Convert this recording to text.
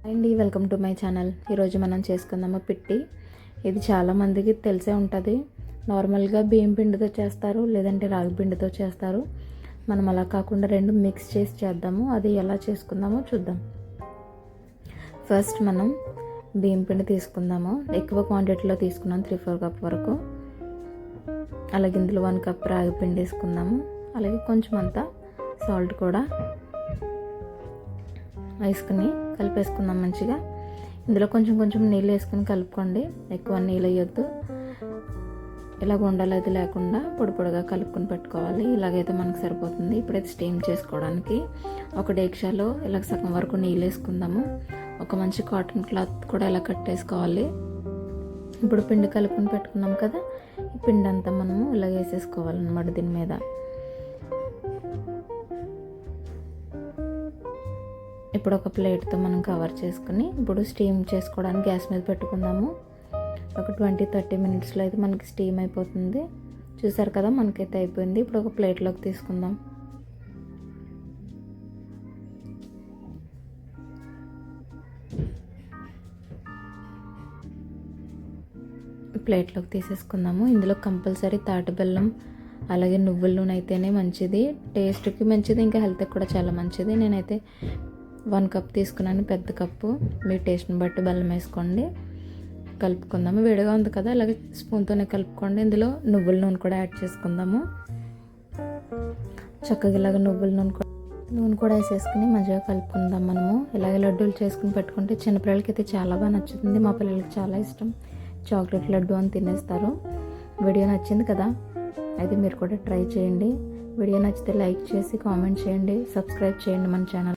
అండి, welcome to my channel. ఈరోజు మనం చేసుకుందాము పిట్టి. ఇది చాలామందికి తెలిసే ఉంటుంది. నార్మల్గా బియ్యం పిండితో చేస్తారు, లేదంటే రాగి పిండితో చేస్తారు. మనం అలా కాకుండా రెండు మిక్స్ చేసి చేద్దాము. అది ఎలా చేసుకుందామో చూద్దాం. ఫస్ట్ మనం బియ్యం పిండి తీసుకుందాము. ఎక్కువ క్వాంటిటీలో తీసుకున్నాం, 3-4 కప్ వరకు. అలాగే ఇందులో 1 కప్ రాగి పిండి వేసుకుందాము. అలాగే కొంచెం అంతా సాల్ట్ కూడా వేసుకుని కలిపేసుకుందాం మంచిగా. ఇందులో కొంచెం కొంచెం నీళ్ళు వేసుకుని కలుపుకోండి, ఎక్కువ నీళ్ళు వేయొద్దు. ఇలాగ ఉండాలి, అది లేకుండా పొడి పొడిగా కలుపుకొని పెట్టుకోవాలి. ఇలాగైతే మనకు సరిపోతుంది. ఇప్పుడైతే స్టీమ్ చేసుకోవడానికి ఒక డేక్షాలో ఇలా సగం వరకు నీళ్ళు వేసుకుందాము. ఒక మంచి కాటన్ క్లాత్ కూడా ఇలా కట్టేసుకోవాలి. ఇప్పుడు పిండి కలుపుకొని పెట్టుకున్నాం కదా, ఈ పిండి అంతా మనము ఇలా వేసేసుకోవాలన్నమాట దీని మీద. ఇప్పుడు ఒక ప్లేట్తో మనం కవర్ చేసుకుని ఇప్పుడు స్టీమ్ చేసుకోవడానికి గ్యాస్ మీద పెట్టుకుందాము. ఒక 20-30 మినిట్స్లో అయితే మనకి స్టీమ్ అయిపోతుంది. చూసారు కదా, మనకైతే అయిపోయింది. ఇప్పుడు ఒక ప్లేట్లోకి తీసుకుందాం. ప్లేట్లోకి తీసేసుకుందాము. ఇందులో కంపల్సరీ తాటి బెల్లం అలాగే నువ్వుల నూనె అయితేనే మంచిది, టేస్ట్కి మంచిది, ఇంకా హెల్త్కి కూడా చాలా మంచిది. నేనైతే 1 కప్ తీసుకున్నాను, పెద్ద కప్పు. మీ టేస్ట్ని బట్టి బెల్లం వేసుకోండి. కలుపుకుందాము. వేడిగా ఉంది కదా, అలాగే స్పూన్తోనే కలుపుకోండి. ఇందులో నువ్వుల నూనె కూడా యాడ్ చేసుకుందాము. చక్కగా ఇలాగ నువ్వుల నూనె కూడా వేసేసుకుని మంచిగా కలుపుకుందాం. మనము ఇలాగే లడ్డూలు చేసుకుని పెట్టుకుంటే చిన్నపిల్లలకి అయితే చాలా బాగా నచ్చుతుంది. మా పిల్లలకి చాలా ఇష్టం. చాక్లెట్ లడ్డు అని తినేస్తారు. వీడియో నచ్చింది కదా, అయితే మీరు కూడా ట్రై చేయండి. వీడియో నచ్చితే లైక్ చేసి కామెంట్ చేయండి, సబ్స్క్రైబ్ చేయండి మన ఛానల్.